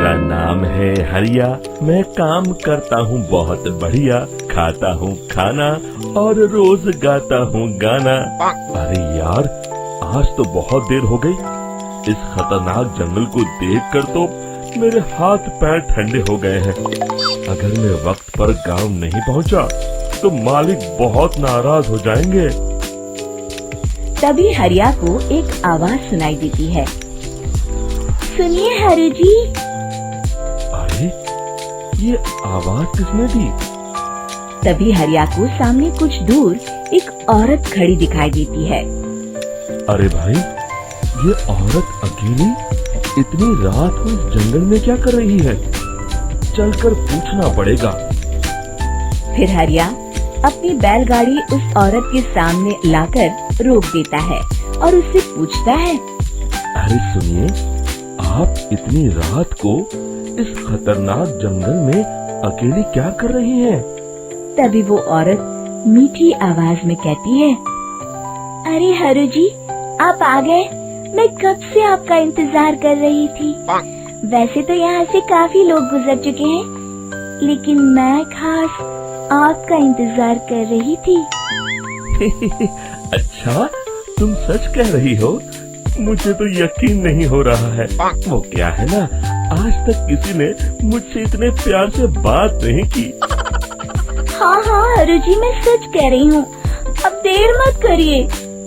मेरा नाम है हरिया, मैं काम करता हूँ बहुत बढ़िया, खाता हूँ खाना और रोज गाता हूँ गाना। अरे यार, आज तो बहुत देर हो गई। इस खतरनाक जंगल को देखकर तो मेरे हाथ पैर ठंडे हो गए हैं। अगर मैं वक्त पर गांव नहीं पहुंचा तो मालिक बहुत नाराज हो जाएंगे। तभी हरिया को एक आवाज सुनाई देती है। सुनिए हरु जी। अरे, ये आवाज किसने दी? तभी हरिया को सामने कुछ दूर एक औरत खड़ी दिखाई देती है। अरे भाई, ये औरत अकेली इतनी रात को इस जंगल में क्या कर रही है? चलकर पूछना पड़ेगा। फिर हरिया अपनी बैलगाड़ी उस औरत के सामने लाकर रोक देता है और उससे पूछता है। अरे सुनिए, आप इतनी रात को इस खतरनाक जंगल में अकेली क्या कर रही हैं? तभी वो औरत मीठी आवाज में कहती है, अरे हरु जी, आप आ गए। मैं कब से आपका इंतजार कर रही थी। वैसे तो यहाँ से काफी लोग गुजर चुके हैं, लेकिन मैं खास आपका इंतजार कर रही थी। अच्छा, तुम सच कह रही हो? मुझे तो यकीन नहीं हो रहा है। वो क्या है ना, आज तक किसी ने मुझसे इतने प्यार से बात नहीं की। हाँ हरु जी, मैं सच कह रही हूँ। अब देर मत करिए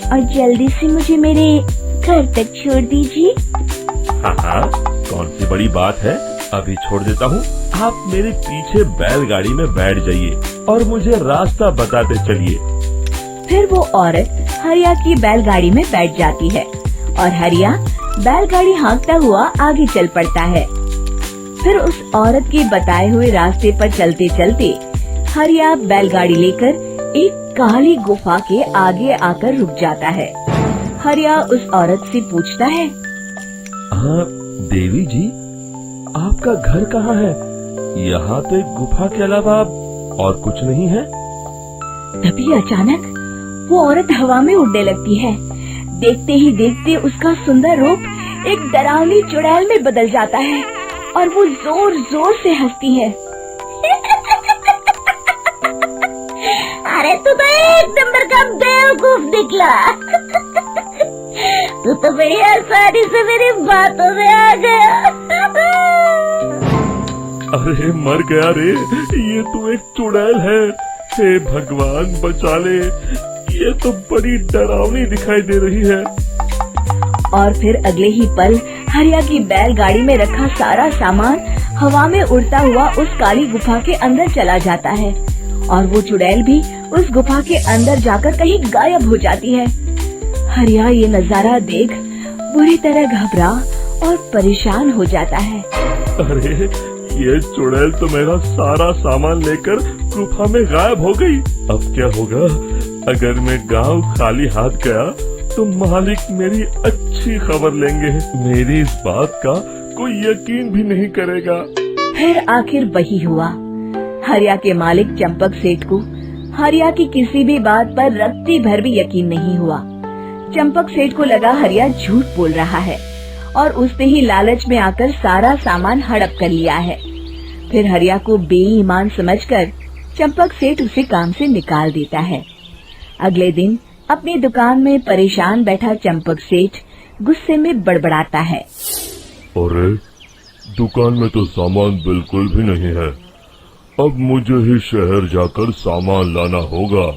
और जल्दी से मुझे मेरे घर तक छोड़ दीजिए। हाँ, कौन सी बड़ी बात है, अभी छोड़ देता हूँ। आप मेरे पीछे बैलगाड़ी में बैठ जाइए और मुझे रास्ता बताते चलिए। फिर वो औरत हरिया की बैलगाड़ी में बैठ जाती है और हरिया बैलगाड़ी हाँकता हुआ आगे चल पड़ता है। फिर उस औरत के बताए हुए रास्ते पर चलते चलते हरिया बैलगाड़ी लेकर एक काली गुफा के आगे आकर रुक जाता है। हरिया उस औरत से पूछता है, हाँ देवी जी, आपका घर कहाँ है? यहाँ तो एक गुफा के अलावा और कुछ नहीं है। तभी अचानक वो औरत हवा में उड़ने लगती है। देखते ही देखते उसका सुंदर रूप एक डरावनी चुड़ैल में बदल जाता है और वो जोर जोर से हंसती है। अरे तू तो एक नंबर का बेवकूफ निकला। तू तो बड़ी आसानी से मेरी बातों में आ गया। अरे मर गया रे, ये तो एक चुड़ैल है। हे भगवान बचा ले, ये तो बड़ी डरावनी दिखाई दे रही है। और फिर अगले ही पल हरिया की बैलगाड़ी में रखा सारा सामान हवा में उड़ता हुआ उस काली गुफा के अंदर चला जाता है और वो चुड़ैल भी उस गुफा के अंदर जाकर कहीं गायब हो जाती है। हरिया ये नजारा देख बुरी तरह घबरा और परेशान हो जाता है। अरे, ये चुड़ैल तो मेरा सारा सामान लेकर गुफा में गायब हो गई। अब क्या होगा? अगर मैं गांव खाली हाथ गया तो मालिक मेरी अच्छी खबर लेंगे। मेरी इस बात का कोई यकीन भी नहीं करेगा। फिर आखिर वही हुआ। हरिया के मालिक चंपक सेठ को हरिया की किसी भी बात पर रत्ती भर भी यकीन नहीं हुआ। चंपक सेठ को लगा हरिया झूठ बोल रहा है और उसने ही लालच में आकर सारा सामान हड़प कर लिया है। फिर हरिया को बेईमान समझकर चंपक सेठ उसे काम से निकाल देता है। अगले दिन अपनी दुकान में परेशान बैठा चंपक सेठ गुस्से में बड़बड़ाता है। अरे, दुकान में तो सामान बिल्कुल भी नहीं है। अब मुझे ही शहर जाकर सामान लाना होगा।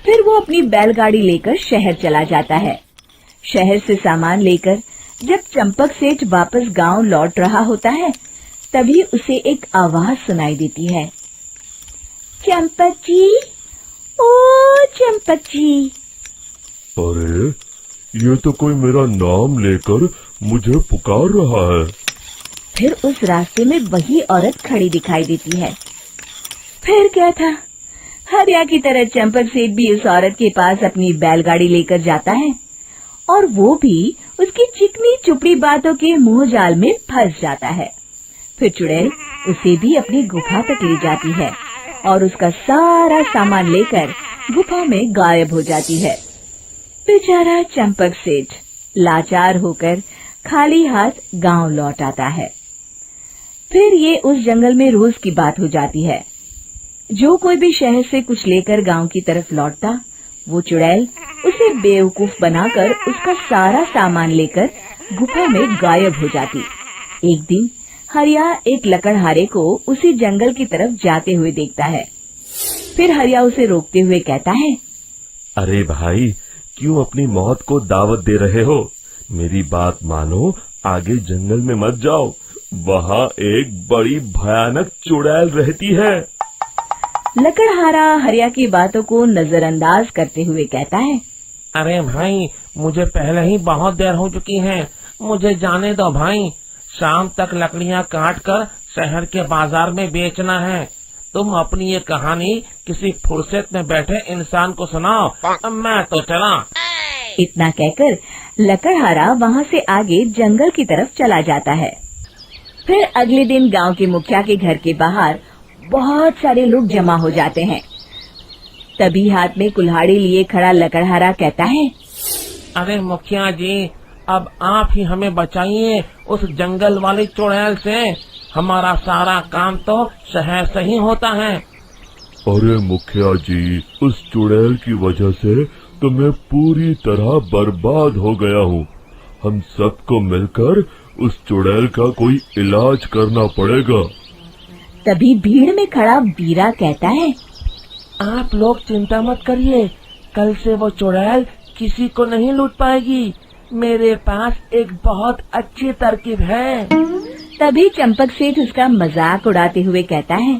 फिर वो अपनी बैलगाड़ी लेकर शहर चला जाता है। शहर से सामान लेकर जब चंपक सेठ वापस गांव लौट रहा होता है, तभी उसे एक आवाज सुनाई देती है। चंपक जी, ओ चंपक जी। अरे, ये तो कोई मेरा नाम लेकर मुझे पुकार रहा है। फिर उस रास्ते में वही औरत खड़ी दिखाई देती है। फिर क्या था, हरिया की तरह चंपक सेठ भी उस औरत के पास अपनी बैलगाड़ी लेकर जाता है और वो भी उसकी चिकनी चुपड़ी बातों के मुंह जाल में फंस जाता है। फिर चुड़ैल उसे भी अपनी गुफा तक ले जाती है और उसका सारा सामान लेकर गुफा में गायब हो जाती है। बेचारा चंपक सेठ लाचार होकर खाली हाथ गांव लौट आता है। फिर ये उस जंगल में रोज की बात हो जाती है। जो कोई भी शहर से कुछ लेकर गांव की तरफ लौटता, वो चुड़ैल उसे बेवकूफ बनाकर उसका सारा सामान लेकर गुफा में गायब हो जाती। एक दिन हरिया एक लकड़हारे को उसी जंगल की तरफ जाते हुए देखता है। फिर हरिया उसे रोकते हुए कहता है, अरे भाई, क्यों अपनी मौत को दावत दे रहे हो? मेरी बात मानो, आगे जंगल में मत जाओ, वहाँ एक बड़ी भयानक चुड़ैल रहती है। लकड़हारा हरिया की बातों को नजरअंदाज करते हुए कहता है, अरे भाई, मुझे पहले ही बहुत देर हो चुकी है, मुझे जाने दो भाई। शाम तक लकड़ियाँ काट कर शहर के बाजार में बेचना है। तुम अपनी ये कहानी किसी फुर्सत में बैठे इंसान को सुनाओ, मैं तो चला। इतना कहकर लकड़हारा वहाँ से आगे जंगल की तरफ चला जाता है। फिर अगले दिन गांव के मुखिया के घर के बाहर बहुत सारे लोग जमा हो जाते हैं। तभी हाथ में कुल्हाड़ी लिए खड़ा लकड़हारा कहता है, अरे मुखिया जी, अब आप ही हमें बचाइए उस जंगल वाली चुड़ैल से। हमारा सारा काम तो शहर से ही होता है। अरे मुखिया जी, उस चुड़ैल की वजह से तो मैं पूरी तरह बर्बाद हो गया हूँ। हम सबको मिलकर उस चुड़ैल का कोई इलाज करना पड़ेगा। तभी भीड़ में खड़ा वीरा कहता है, आप लोग चिंता मत करिए, कल से वो चुड़ैल किसी को नहीं लूट पाएगी। मेरे पास एक बहुत अच्छी तरकीब है। तभी चंपक सेठ उसका मजाक उड़ाते हुए कहता है,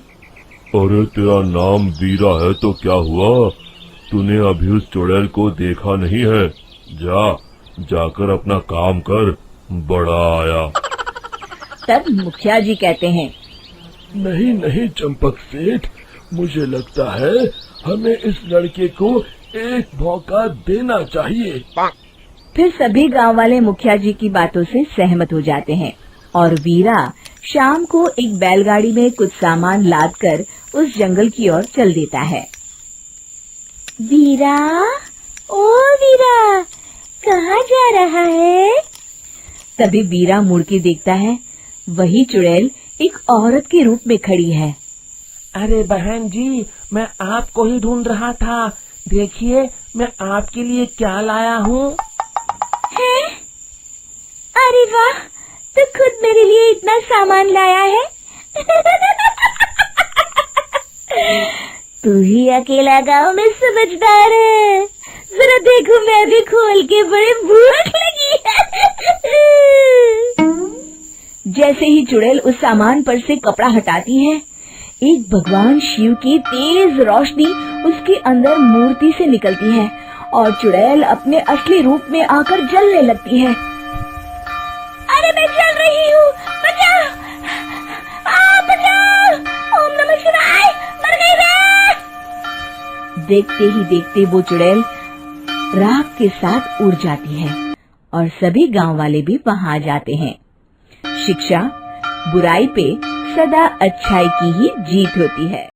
अरे तेरा नाम वीरा है तो क्या हुआ? तूने अभी उस चुड़ैल को देखा नहीं है? जाकर अपना काम कर, बड़ा आया। तब मुखिया जी कहते हैं, नहीं चंपक सेठ, मुझे लगता है हमें इस लड़के को एक मौका देना चाहिए। फिर सभी गांव वाले मुखिया जी की बातों से सहमत हो जाते हैं और वीरा शाम को एक बैलगाड़ी में कुछ सामान लादकर उस जंगल की ओर चल देता है। वीरा, ओ वीरा, कहाँ जा रहा है? तभी वीरा मुड़ के देखता है, वही चुड़ैल एक औरत के रूप में खड़ी है। अरे बहन जी, मैं आपको ही ढूंढ रहा था। देखिए, मैं आपके लिए क्या लाया हूँ। हैं? अरे वाह, तो खुद मेरे लिए इतना सामान लाया है। तू ही अकेला गांव में समझदार है। जरा देखो, मैं भी खोल के, बड़े भूख लगी है। जैसे ही चुड़ैल उस सामान पर से कपड़ा हटाती है, एक भगवान शिव की तेज रोशनी उसके अंदर मूर्ति से निकलती है और चुड़ैल अपने असली रूप में आकर जलने लगती है। अरे मैं जल रही हूँ, बचाओ! बचाओ! ओम नमः शिवाय, मर गई मैं! देखते ही देखते वो चुड़ैल राख के साथ उड़ जाती है और सभी गांव वाले भी वहां जाते हैं। शिक्षा बुराई पे सदा अच्छाई की ही जीत होती है।